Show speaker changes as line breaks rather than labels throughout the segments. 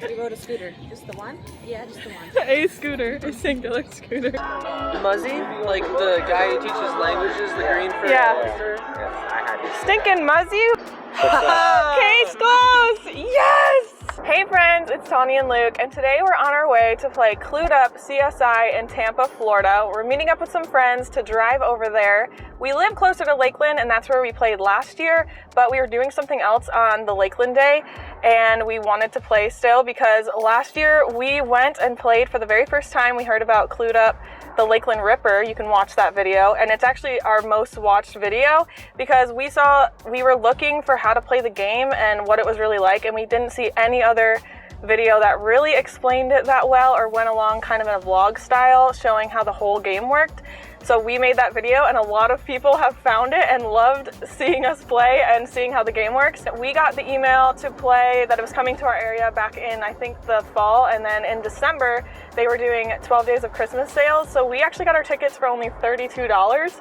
We rode a scooter. Just the one? Yeah, just the one.
A scooter, a singular scooter.
Muzzy, like the guy who teaches languages, the green for
Yeah.
I
Stinking Muzzy! Case closed! Yes! Hey friends, it's Tawny and Luke, and today we're on our way to play Cluedupp CSI in Tampa, Florida. We're meeting up with some friends to drive over there. We live closer to Lakeland, and that's where we played last year, but we were doing something else on the Lakeland day, and we wanted to play still because last year we went and played for the very first time. We heard about Cluedupp, the Lakeland Ripper. You can watch that video, and it's actually our most watched video because we were looking for how to play the game and what it was really like, and we didn't see any other video that really explained it that well or went along kind of in a vlog style showing how the whole game worked. So we made that video, and a lot of people have found it and loved seeing us play and seeing how the game works. We got the email to play that it was coming to our area back in, I think, the fall, and then in December they were doing 12 days of Christmas sales. So we actually got our tickets for only $32.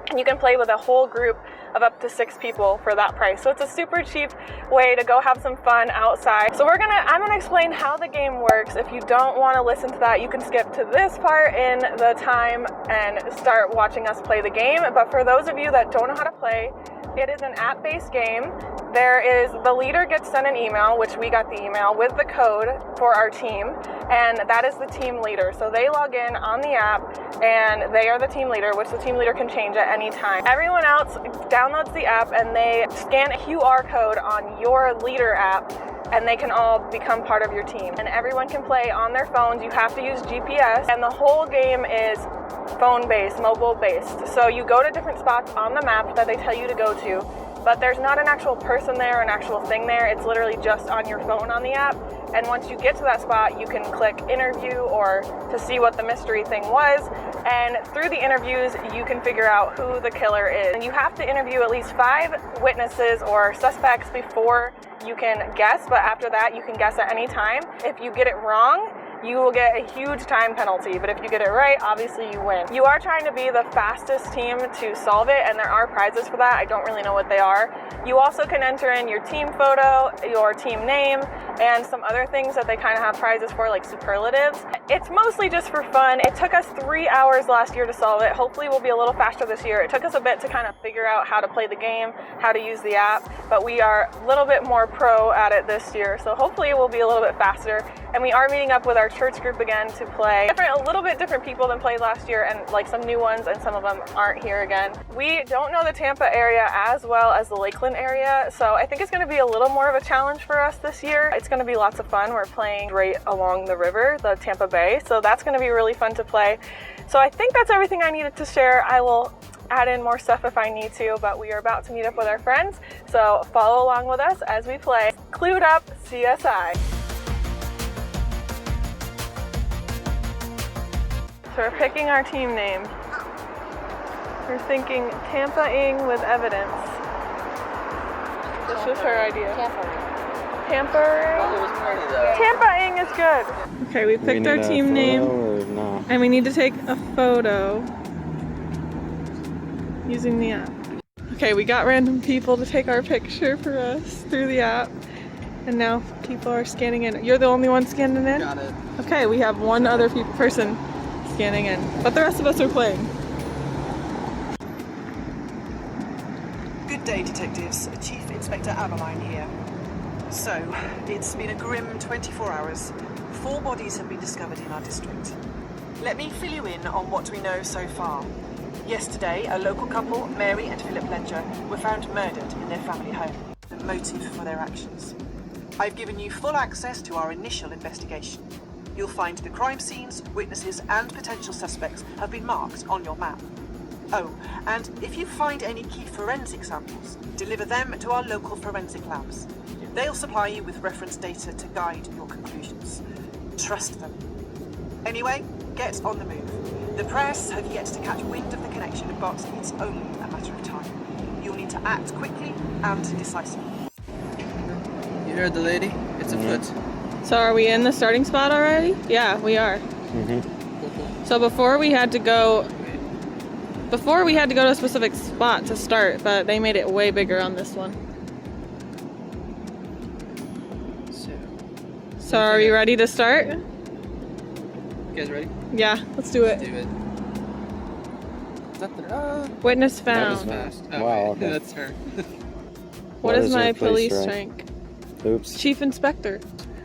And you can play with a whole group of up to 6 people for that price. So it's a super cheap way to go have some fun outside. So I'm gonna explain how the game works. If you don't want to listen to that, you can skip to this part in the time and start watching us play the game. But for those of you that don't know how to play, it is an app-based game. The leader gets sent an email, which we got the email, with the code for our team, and that is the team leader. So they log in on the app, and they are the team leader, which the team leader can change at any time. Everyone else downloads the app, and they scan a QR code on your leader app, and they can all become part of your team. And everyone can play on their phones. You have to use GPS, and the whole game is phone-based, mobile-based. So you go to different spots on the map that they tell you to go to, but there's not an actual person there, an actual thing there. It's literally just on your phone on the app. And once you get to that spot, you can click interview or to see what the mystery thing was. And through the interviews, you can figure out who the killer is. And you have to interview at least 5 witnesses or suspects before you can guess, but after that, you can guess at any time. If you get it wrong, you will get a huge time penalty, but if you get it right, obviously you win. You are trying to be the fastest team to solve it, and there are prizes for that. I don't really know what they are. You also can enter in your team photo, your team name, and some other things that they kind of have prizes for, like superlatives. It's mostly just for fun. It took us 3 hours last year to solve it. Hopefully we'll be a little faster this year. It took us a bit to kind of figure out how to play the game, how to use the app, but we are a little bit more pro at it this year, so hopefully we'll be a little bit faster. And we are meeting up with our church group again to play. A little bit different people than played last year, and like some new ones, and some of them aren't here again. We don't know the Tampa area as well as the Lakeland area, so I think it's going to be a little more of a challenge for us this year. It's going to be lots of fun. We're playing right along the river, the Tampa Bay, so that's going to be really fun to play. So I think that's everything I needed to share. I will add in more stuff if I need to, but we are about to meet up with our friends, so follow along with us as we play Cluedupp CSI. So we're picking our team name. We're thinking Tampa-ing with evidence. This was her idea. Tampa-ing? Tampa-ing is good. Okay, we picked our team name. And we need to take a photo using the app. Okay, we got random people to take our picture for us through the app. And now people are scanning in. You're the only one scanning in?
Got it.
Okay, we have one other person scanning in, but the rest of us are playing.
Good day, detectives. Chief Inspector Aberline here. So, it's been a grim 24 hours. 4 bodies have been discovered in our district. Let me fill you in on what we know so far. Yesterday, a local couple, Mary and Philip Ledger, were found murdered in their family home. The motive for their actions. I've given you full access to our initial investigation. You'll find the crime scenes, witnesses, and potential suspects have been marked on your map. Oh, and if you find any key forensic samples, deliver them to our local forensic labs. They'll supply you with reference data to guide your conclusions. Trust them. Anyway, get on the move. The press have yet to catch wind of the connection, but it's only a matter of time. You'll need to act quickly and decisively.
You heard the lady? It's afoot.
So are we in the starting spot already? Yeah, we are. So before we had to go to a specific spot to start, but they made it way bigger on this one. So are we ready to start?
You guys ready?
Yeah, let's do
Let's
it.
do it. Is that the,
Witness
that was
found.
fast. Oh,
Wow,
wait,
okay.
that's her.
What is my
your
police
rank?
rank?
Oops.
Chief Inspector.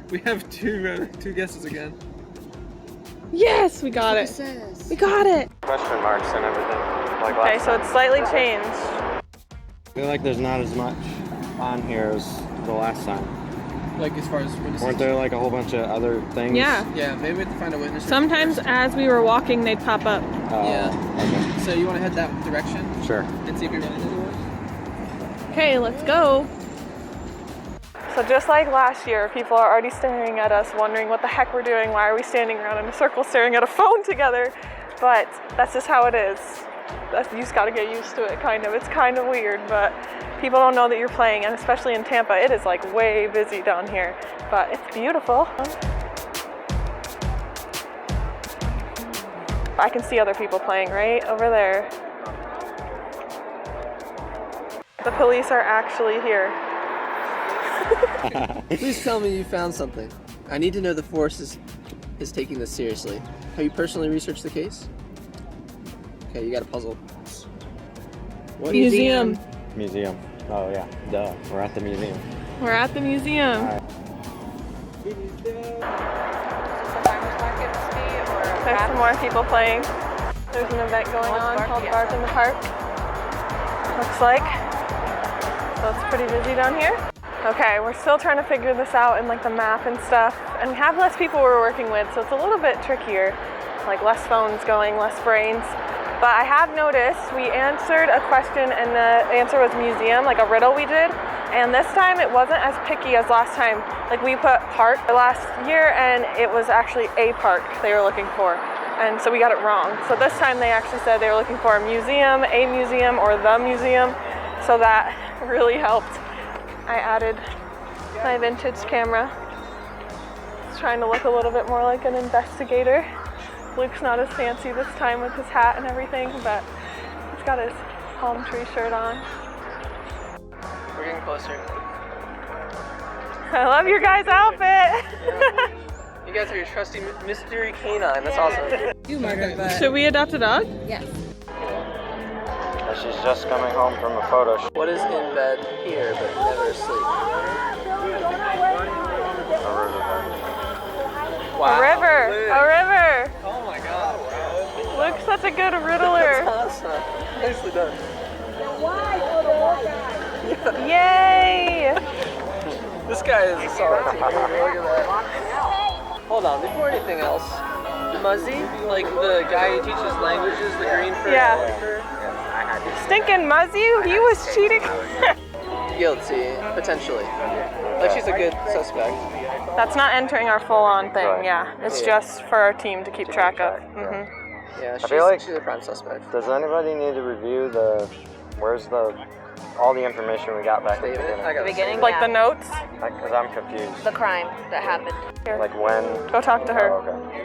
We have two guesses again.
Yes, we got it. We got it.
Question marks and everything. Like
Okay,
last
so it's slightly changed.
I feel like there's not as much on here as the last time.
Like as far as witnesses.
Weren't there like a whole bunch of other things?
Yeah.
Yeah, maybe we have to find a witness.
Sometimes
first.
as we were walking, they'd pop up.
Yeah. So you want to head that direction
Okay. Sure.
and see if you're running into one?
Okay, let's go. So just like last year, people are already staring at us, wondering what the heck we're doing. Why are we standing around in a circle staring at a phone together? But that's just how it is. You just gotta get used to it, kind of. It's kind of weird, but people don't know that you're playing, and especially in Tampa, it is like way busy down here. But it's beautiful. I can see other people playing right over there. The police are actually here.
Please tell me you found something. I need to know the force is taking this seriously. Have you personally researched the case? Okay, you got a puzzle. What
Museum.
Museum. Oh yeah. Duh. We're at the museum.
We're at the museum.
All right.
There's some more people playing. There's an event going on called Bark in the Park. Looks like. So it's pretty busy down here. Okay, we're still trying to figure this out in like the map and stuff. And we have less people we're working with, so it's a little bit trickier. Like less phones going, less brains. But I have noticed we answered a question and the answer was museum, like a riddle we did. And this time it wasn't as picky as last time. Like we put park last year and it was actually a park they were looking for. And so we got it wrong. So this time they actually said they were looking for a museum, or the museum. So that really helped. I added my vintage camera. It's trying to look a little bit more like an investigator. Luke's not as fancy this time with his hat and everything, but he's got his palm tree shirt on.
We're getting closer.
I love your guys' outfit.
You guys are your trusty mystery canine. That's awesome.
You murdered, but
Should we adopt a dog?
yes.
She's just coming home from a photo shoot.
What is in bed here but never asleep? Wow.
A river.
Luke.
A river.
Oh my god.
Luke's such a good riddler.
That's awesome. Nicely done.
Yay!
This guy is a solid team. Look at that. Hold on, before anything else, Muzzy, like the guy who teaches languages, the green fur.
Yeah. Stinking Muzzy, he was cheating.
Guilty, potentially. Like she's a good suspect.
That's not entering our full-on thing,
Right.
yeah. It's
Yeah.
just for our team to keep track of.
Yeah.
Yeah,
feel like-
she's a prime suspect.
Does anybody need to review where's all the information we got back at the
Statement? I
beginning?
got
Beginning?
Like
Yeah.
the notes?
Because I'm confused.
The crime that happened.
Like when?
Go talk to her.
Oh, okay.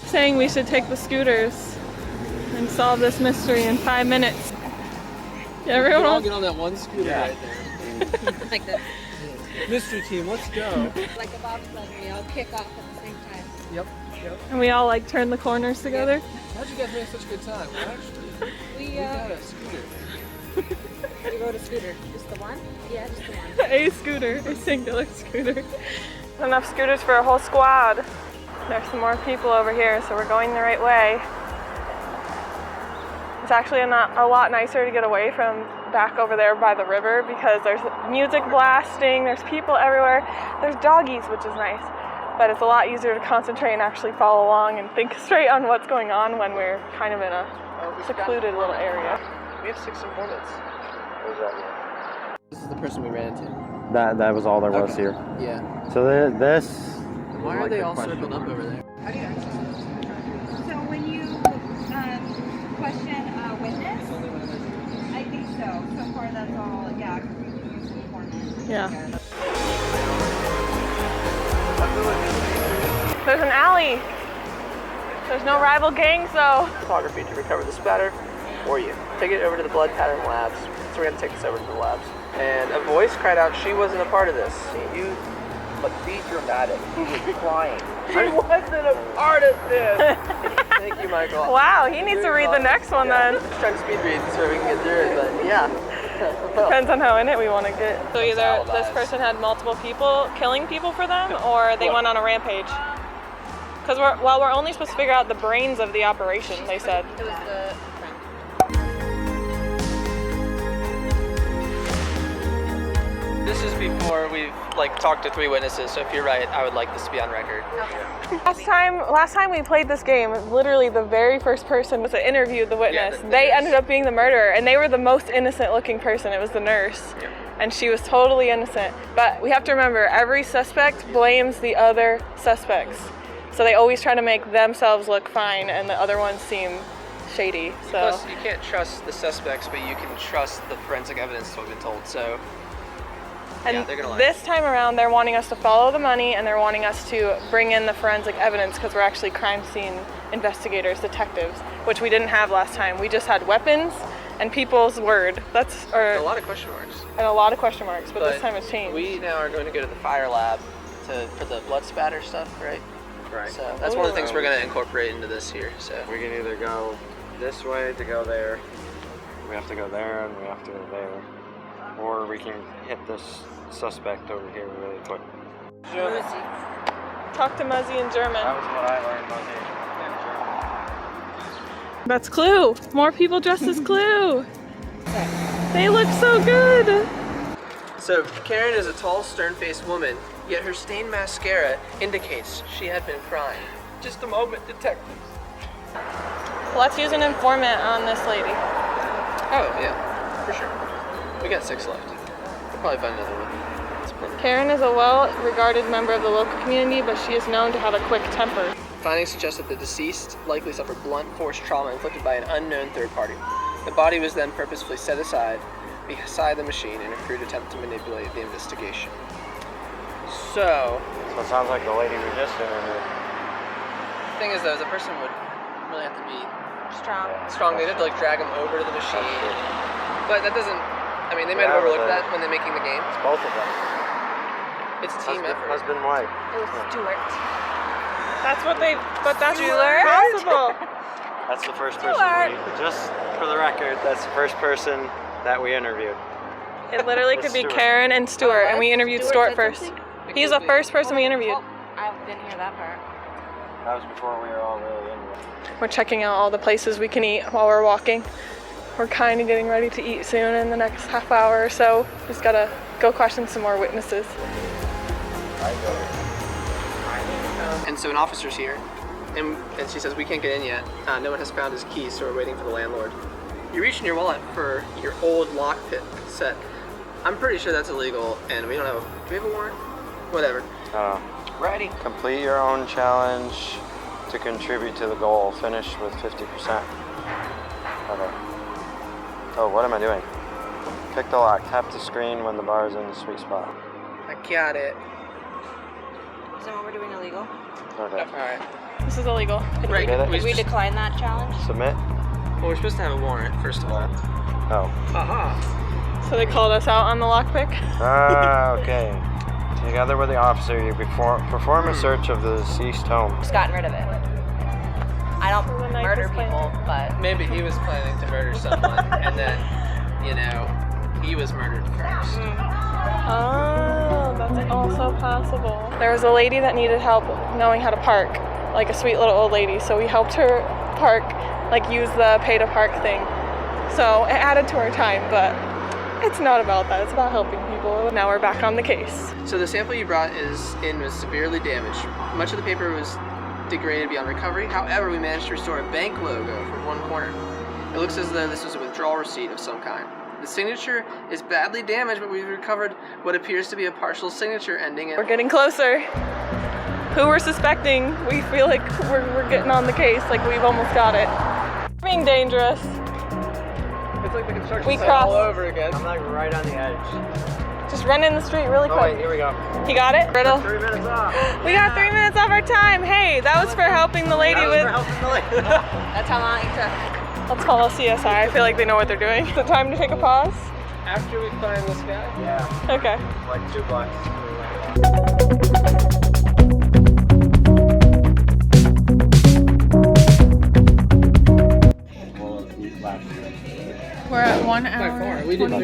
Saying we should take the scooters and solve this mystery in 5 minutes. Yeah,
We'll all
everyone.
get on that one scooter right there.
Like this.
Mystery team, let's go.
Like a bobsled, we all kick off at the same time.
Yep.
And we all like turn the corners together.
How'd you guys make such a good time? Well, actually,
We
we got a scooter.
we rode a scooter. Just the one? Yeah, just the one.
A scooter, a singular scooter. Enough scooters for a whole squad. There's some more people over here, so we're going the right way. It's actually a lot nicer to get away from back over there by the river because there's music blasting, there's people everywhere, there's doggies, which is nice. But it's a lot easier to concentrate and actually follow along and think straight on what's going on when we're kind of in a secluded little area.
We have 6 informants.
Where's that?
This is the person we ran into.
That was all there was
Okay.
here.
Yeah.
So this.
Why are
like
they
the
all
question.
circled up over there? How do you access this?
So when you question a witness, I think so. So far that's all, yeah, because we can use informant.
Yeah. There's an alley. There's no rival gangs though.
Photography to recover the spatter for you. Take it over to the blood pattern labs. So we're gonna take this over to the labs. And a voice cried out she wasn't a part of this. You but be dramatic. He was crying. I wasn't a part of this. Thank you, Michael.
Wow, he needs to read the next one then.
Just trying to speed read so we can get through it, but yeah.
Depends on how in it we want to get. So either this person had multiple people killing people for them, or they went on a rampage. Because while we're only supposed to figure out the brains of the operation, they said.
It was the friend.
This is before we've talked to 3 witnesses, so if you're right, I would like this to be on record.
Last time we played this game, literally the very first person was to interview the witness. They ended up being the murderer, and they were the most innocent looking person. It was the nurse.
Yeah.
And she was totally innocent. But we have to remember, every suspect blames the other suspects. So they always try to make themselves look fine and the other ones seem shady. So
Plus, you can't trust the suspects, but you can trust the forensic evidence that we've been told. So,
and
yeah, they're gonna lie.
this time around, they're wanting us to follow the money, and they're wanting us to bring in the forensic evidence because we're actually crime scene investigators, detectives, which we didn't have last time. We just had weapons and people's word. That's
a lot of question marks.
And a lot of question marks, but this time it's changed.
We now are going to go to the fire lab for the blood spatter stuff, right? Right. So that's one of the things we're going to incorporate into this here. So
We can either go this way to go there, we have to go there, and we have to go there, or we can hit this suspect over here really quick.
Talk to Muzzy in German.
That was what I learned on
That's Clue. More people dressed as Clue. They look so good.
So Karen is a tall, stern-faced woman, yet her stained mascara indicates she had been crying. Just a moment, detectives.
Let's use an informant on this lady.
Oh, yeah, for sure. We got 6 left. We'll probably find another one. That's perfect.
Karen is a well-regarded member of the local community, but she is known to have a quick temper.
Findings suggest that the deceased likely suffered blunt force trauma inflicted by an unknown third party. The body was then purposefully set aside beside the machine in a crude attempt to manipulate the investigation. So
it sounds like the lady we just interviewed.
the thing is though, the person would really have to be
Strong.
They'd have to drag them over to the machine. But that doesn't, I mean, they might have overlooked that when they're making the game.
It's both of them.
It's a team effort.
Husband, wife.
It was Stuart.
That's what they, but that's possible.
That's the first person just for the record, that's the first person that we interviewed.
It literally could be
Stuart.
Karen and Stuart, and we interviewed Stuart
said
first.
something?
He's the first person we interviewed.
Oh, I didn't hear that part.
That was before we were all really into it.
We're checking out all the places we can eat while we're walking. We're kind of getting ready to eat soon in the next half hour or so. Just gotta go question some more witnesses.
And so an officer's here, and she says, we can't get in yet. No one has found his keys, so we're waiting for the landlord. You reach in your wallet for your old lock pick set. I'm pretty sure that's illegal, and we don't have, do we have a warrant? Whatever.
Ready. Complete your own challenge to contribute to the goal. Finish with 50%. Okay. Oh, what am I doing? Pick the lock. Tap the screen when the bar is in the sweet spot.
I got it.
Isn't what we're doing illegal?
Okay.
Alright.
This is illegal.
Right.
Did it?
Did we decline that challenge?
Submit.
Well, we're supposed to have a warrant, first of all.
Oh.
Aha.
So they called us out on the lockpick.
Ah, okay. Together with the officer, you perform a search of the deceased home.
Just gotten rid of it. I don't
The night
murder
was playing.
people, but
Maybe he was planning to murder someone, and then, you know, he was murdered first.
Oh, that's also possible. There was a lady that needed help knowing how to park, like a sweet little old lady. So we helped her park, like use the pay to park thing. So it added to our time, but it's not about that. It's about helping people. Now we're back on the case.
So the sample you brought was severely damaged. Much of the paper was degraded beyond recovery. However, we managed to restore a bank logo from one corner. It looks as though this was a withdrawal receipt of some kind. The signature is badly damaged, but we've recovered what appears to be a partial signature ending in...
We're getting closer. Who we're suspecting, we feel like we're getting on the case, like we've almost got it. Being dangerous.
It's like the construction
We
site
crossed.
all over again.
I'm like right on the edge.
Just run in the street really quick.
Oh wait, here we go.
You got it? Riddle?
3 minutes off.
We got 3 minutes off our time. Hey, that was for helping the lady with...
that's how long it took.
Let's call a CSI. I feel like they know what they're doing. Is it time to take a pause?
After we find this guy?
Yeah,
Okay.
like 2 blocks.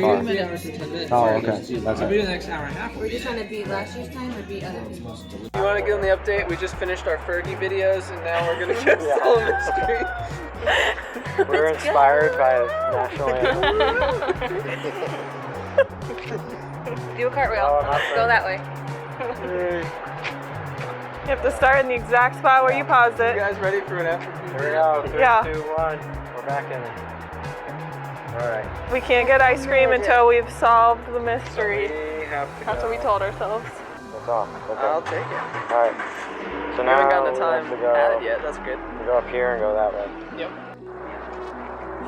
far.
Minute hours and 10 minutes.
Oh, okay. That's
Maybe
it.
the next hour and a half.
We're just trying to beat last year's time or beat other people's.
You want to give them the update? We just finished our Fergie videos, and now we're gonna get Solve Mystery.
We're inspired by national anthem.
Do a cartwheel.
Oh, not
Go that way.
You have to start in the exact spot where you paused
You
it.
guys ready for an after?
Here we go. 3,
Yeah.
2, 1. We're back in it. All right.
We can't get ice cream until we've solved the mystery.
We have to
That's
go.
what we told ourselves.
That's all. Okay.
I'll take it.
All right. So
We
now
haven't gotten the
we
time
have to go,
added yet. That's good.
we go up here and go that way.
Yep.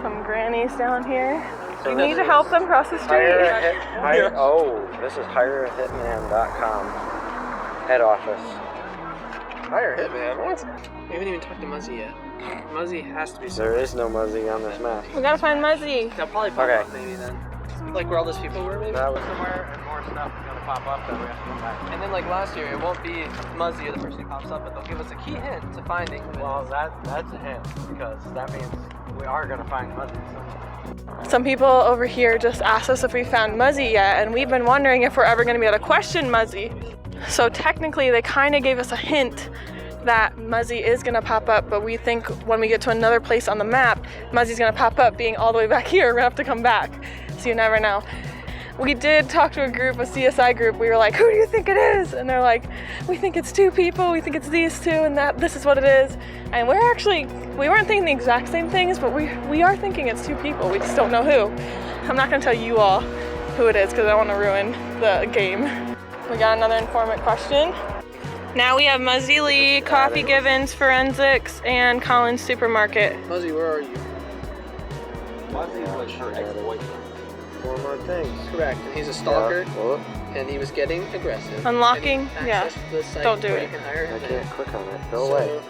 Some grannies down here.
So
We
this
need to
is
help them cross the street.
This is hireahitman.com head office.
Hire Hitman. What? We haven't even talked to Muzzy yet. Muzzy has to be.
There is no Muzzy on this map.
We gotta find Muzzy.
They'll probably pop
Okay.
up maybe then. Like where all those people were maybe.
That was somewhere and more stuff is gonna pop up that we have to come back.
And then like last year, it won't be Muzzy or the person who pops up, but they'll give us a key hint to finding.
Well, that's a hint because that means we are gonna find Muzzy.
Some people over here just asked us if we found Muzzy yet, and we've been wondering if we're ever gonna be able to question Muzzy. So technically, they kind of gave us a hint that Muzzy is gonna pop up, but we think when we get to another place on the map, Muzzy's gonna pop up being all the way back here. We're gonna have to come back. So you never know. We did talk to a group, a CSI group. We were like, who do you think it is? And they're like, we think it's 2 people. We think it's these 2 and that this is what it is. And we weren't thinking the exact same things, but we are thinking it's 2 people. We just don't know who. I'm not gonna tell you all who it is because I don't wanna ruin the game. We got another informant question. Now we have Muzzy Lee, Coffee Givens, Forensics, and Collins Supermarket.
Muzzy, where are you?
Muzzy was her ex-boyfriend. 4 more things.
Correct. And he's a stalker,
Yeah. Well,
and he was getting aggressive.
Unlocking?
And
Yeah.
access to the site
Don't do
where
it.
You can hire
I
him.
can't click on it. Go
So,
away.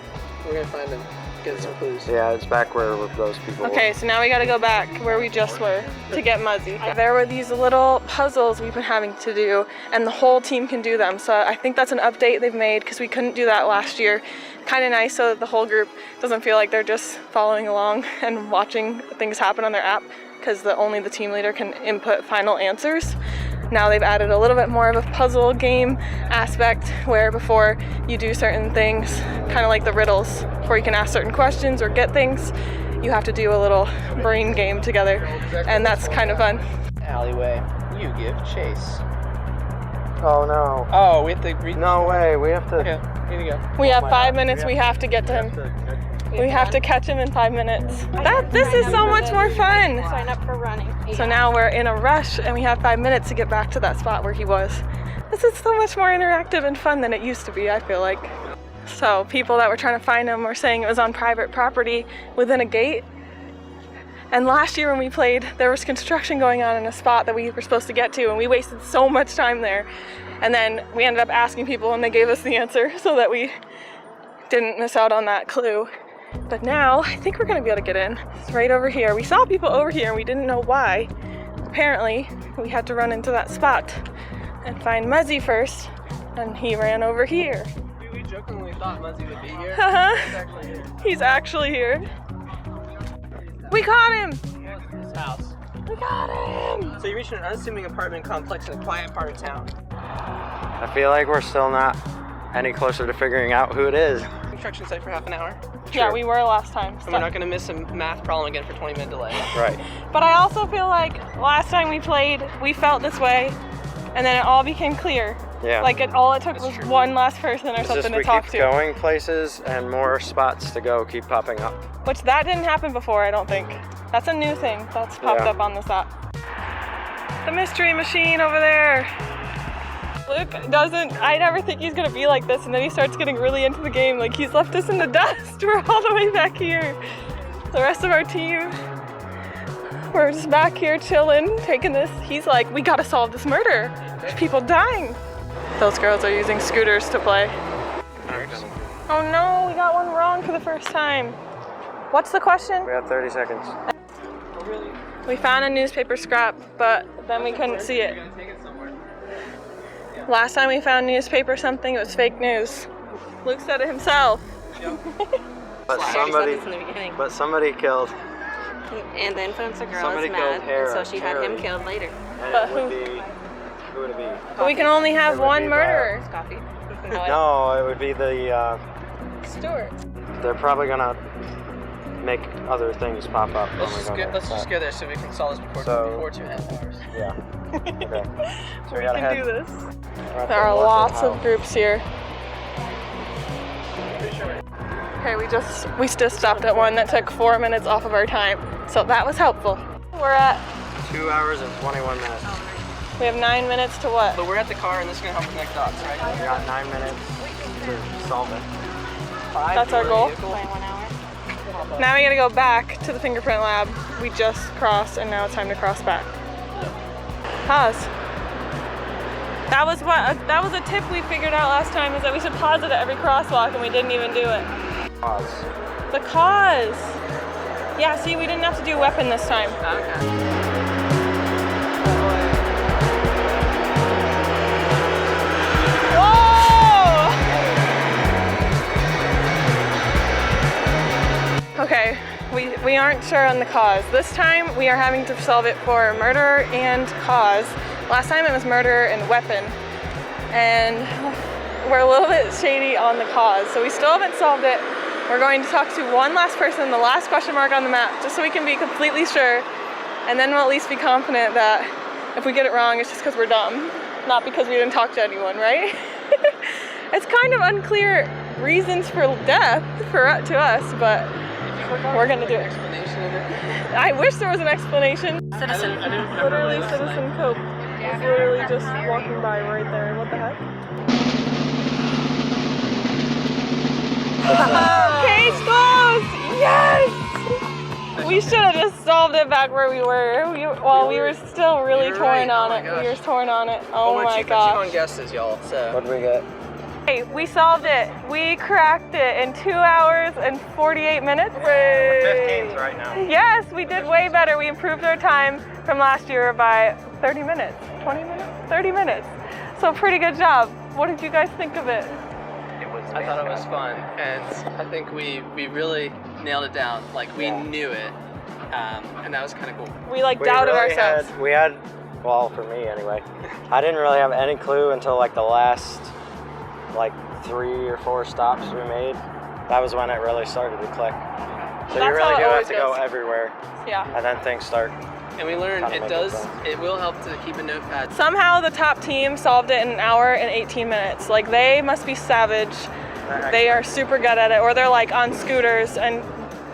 we're gonna find him. Get some clues.
Yeah, it's back where those people
Okay, so now we gotta go back where we just were to get Muzzy. There were these little puzzles we've been having to do, and the whole team can do them. So I think that's an update they've made because we couldn't do that last year. Kind of nice so that the whole group doesn't feel like they're just following along and watching things happen on their app because only the team leader can input final answers. Now they've added a little bit more of a puzzle game aspect where before you do certain things, kind of like the riddles, before you can ask certain questions or get things, you have to do a little brain game together, and that's kind of fun.
Alleyway. You give chase.
Oh no.
Oh, we have to read.
No way. We have to.
Okay, here you go.
We have
my
5
God.
minutes, we have to get to him. We have to catch him in 5 minutes. This is so much more fun.
Sign up for running.
So now we're in a rush and we have 5 minutes to get back to that spot where he was. This is so much more interactive and fun than it used to be, I feel like. So people that were trying to find him were saying it was on private property within a gate. And last year when we played, there was construction going on in a spot that we were supposed to get to, and we wasted so much time there. And then we ended up asking people and they gave us the answer so that we didn't miss out on that clue. But now I think we're gonna be able to get in. It's right over here. We saw people over here and we didn't know why. Apparently we had to run into that spot and find Muzzy first, and he ran over here.
We jokingly thought Muzzy would be here.
Haha.
He's actually here.
He's actually here. We caught him!
His house.
We got him!
So you reached an unassuming apartment complex in a quiet part of town.
I feel like we're still not any closer to figuring out who it is.
Construction site for half an hour.
Yeah, we were last time.
And we're not gonna miss a math problem again for 20-minute delay.
Right.
But I also feel like last time we played, we felt this way, and then it all became clear.
Yeah.
Like all it took
That's
was
true.
one last person or
It's just
something
we
to talk
keep
to.
going places and more spots to go keep popping up.
Which that didn't happen before, I don't think. That's a new thing that's popped
Yeah.
up on this app. The mystery machine over there. Luke I never think he's gonna be like this, and then he starts getting really into the game. Like he's left us in the dust. We're all the way back here. The rest of our team, we're just back here chilling, taking this. He's like, we gotta solve this murder. There's people dying. Those girls are using scooters to play. Oh no, we got one wrong for the first time. What's the question?
We have 30 seconds.
We found a newspaper scrap, but then we couldn't see it. Last time we found newspaper something, it was fake news. Luke said it himself.
But
I already said
somebody,
this in the beginning.
but somebody killed
And the influencer girl
Somebody
is
killed
mad,
Harry,
and so she had him
Harry.
killed later.
And
But
it would be, who would it be?
But we can only have
It would
one
be
murderer.
It's coffee.
No, it would be the,
Stuart.
they're probably gonna make other things pop up.
Let's
when we
just
go
go.
there.
Let's just go there so we can solve this before
So-
2.5 hours.
Yeah. Okay. So
We
gotta
can
head.
do this.
We're at
There
the
are
Morton
lots of
house.
groups here. Okay, we just stopped at one that took 4 minutes off of our time, so that was helpful. We're at
2 hours and 21 minutes.
we have 9 minutes to what?
But we're at the car, and this is gonna help connect dots, right?
We got 9 minutes to solve it.
That's our goal.
By 1 hour.
Now we gotta go back to the fingerprint lab. We just crossed, and now it's time to cross back. Pause. That was a tip we figured out last time, is that we should pause it at every crosswalk, and we didn't even do it.
Pause.
The cause. Yeah, see, we didn't have to do weapon this time.
Okay.
Whoa! Okay, we aren't sure on the cause. This time we are having to solve it for murder and cause. Last time it was murder and weapon. And we're a little bit shady on the cause, so we still haven't solved it. We're going to talk to one last person, the last question mark on the map, just so we can be completely sure, and then we'll at least be confident that if we get it wrong, it's just because we're dumb, not because we didn't talk to anyone, right? It's kind of unclear reasons for death to us, but we're gonna do it.
Explanation of it.
I wish there was an explanation.
Citizen.
Literally Citizen Cope. It's literally just walking by right there. What the heck? Case closed! Yes! We should have just solved it back where we were. We were still really
You're
torn
right.
on
Oh
it.
my
We were
gosh.
torn on it. Oh
we're
my
cheap on
gosh.
guesses, y'all. So.
What did we get?
Hey, we solved it. We cracked it in 2 hours and 48 minutes.
We're 15th right now.
Yes, we did way better. We improved our time from last year by 30 minutes. 20 minutes? 30 minutes. So pretty good job. What did you guys think of it?
I thought it was fun, and I think we really nailed it down. Like we knew it, and that was kind of cool.
We doubted
really
ourselves.
Well, for me anyway, I didn't really have any clue until like the last 3 or 4 stops we made. That was when it really started to click. So
That's
you really
how it
do have
always
to go
goes.
everywhere,
Yeah.
and then things start.
And we learned
Kinda
it
make
does.
sense.
It will help to keep a notepad.
Somehow the top team solved it in an hour and 18 minutes. Like, they must be savage. They are super good at it. Or they're like on scooters and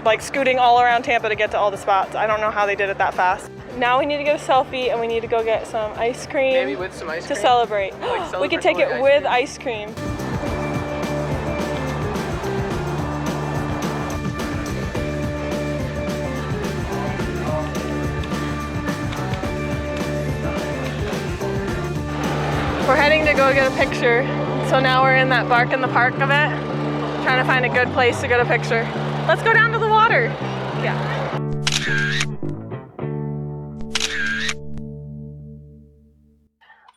like scooting all around Tampa to get to all the spots. I don't know how they did it that fast. Now we need to get a selfie and we need to go get some ice cream
Maybe with some ice
to
cream.
celebrate.
Like
We could take it
celebratory
with
ice
ice cream. We're heading to go get a picture. So now we're in that bark in the park of it, trying to find a good place to get a picture. Let's go down to the water. Yeah.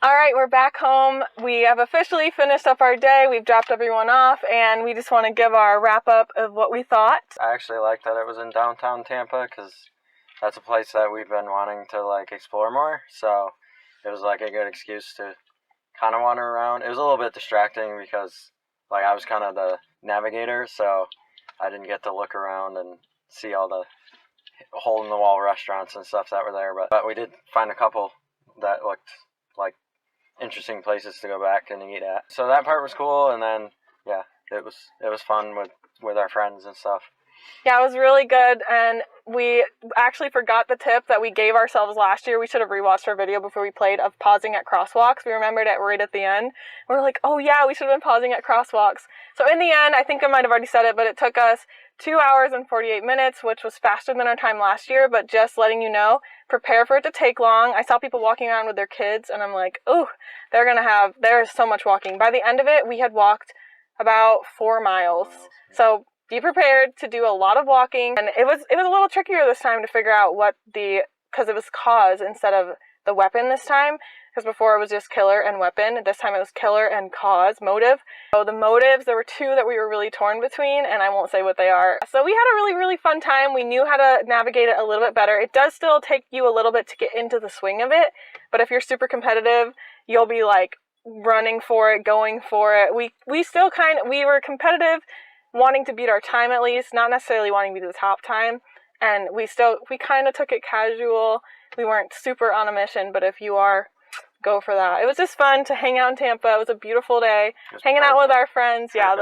All right, we're back home. We have officially finished up our day. We've dropped everyone off, and we just want to give our wrap up of what we thought.
I actually like that it was in downtown Tampa because that's a place that we've been wanting to explore more. So it was a good excuse to kind of wander around. It was a little bit distracting because I was kind of the navigator, so I didn't get to look around and see all the hole-in-the-wall restaurants and stuff that were there. But we did find a couple that looked like interesting places to go back and eat at. So that part was cool, and then yeah, it was fun with our friends and stuff.
Yeah, it was really good, and we actually forgot the tip that we gave ourselves last year. We should have rewatched our video before we played of pausing at crosswalks. We remembered it right at the end. We were like, oh yeah, we should have been pausing at crosswalks. So in the end, I think I might have already said it, but it took us 2 hours and 48 minutes, which was faster than our time last year, but just letting you know, prepare for it to take long. I saw people walking around with their kids, and I'm like, oh, there's so much walking. By the end of it, we had walked about 4 miles. So be prepared to do a lot of walking, and it was a little trickier this time to figure out because it was cause instead of the weapon this time. because before it was just killer and weapon. This time it was killer and cause, motive. So the motives, there were two that we were really torn between, and I won't say what they are. So we had a really, really fun time. We knew how to navigate it a little bit better. It does still take you a little bit to get into the swing of it, but if you're super competitive, you'll be like running for it, going for it. We were competitive, wanting to beat our time at least, not necessarily wanting to be the top time, and we kind of took it casual. We weren't super on a mission, but if you are, go for that. It was just fun to hang out in Tampa. It was a beautiful day, hanging out with our friends. Yeah,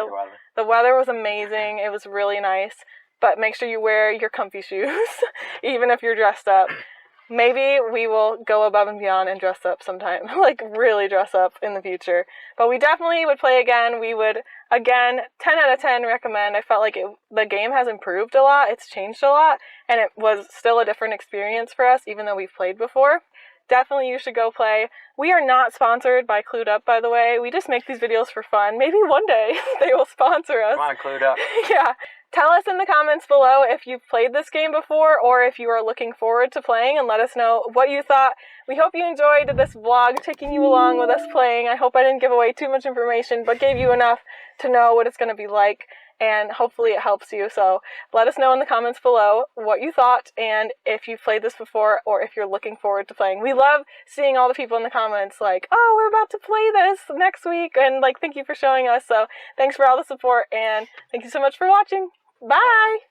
the weather was amazing. It was really nice, but make sure you wear your comfy shoes, even if you're dressed up. Maybe we will go above and beyond and dress up sometime, like really dress up in the future. But we definitely would play again. We would, again, 10 out of 10 recommend. I felt like the game has improved a lot. It's changed a lot, and it was still a different experience for us, even though we've played before. Definitely you should go play. We are not sponsored by Cluedupp, by the way. We just make these videos for fun. Maybe one day they will sponsor us.
Come on, Cluedupp.
Yeah. Tell us in the comments below if you've played this game before or if you are looking forward to playing, and let us know what you thought. We hope you enjoyed this vlog, taking you along with us playing. I hope I didn't give away too much information, but gave you enough to know what it's going to be like, and hopefully it helps you. So let us know in the comments below what you thought and if you've played this before or if you're looking forward to playing. We love seeing all the people in the comments like, oh, we're about to play this next week, and like, thank you for showing us. So thanks for all the support, and thank you so much for watching. Bye!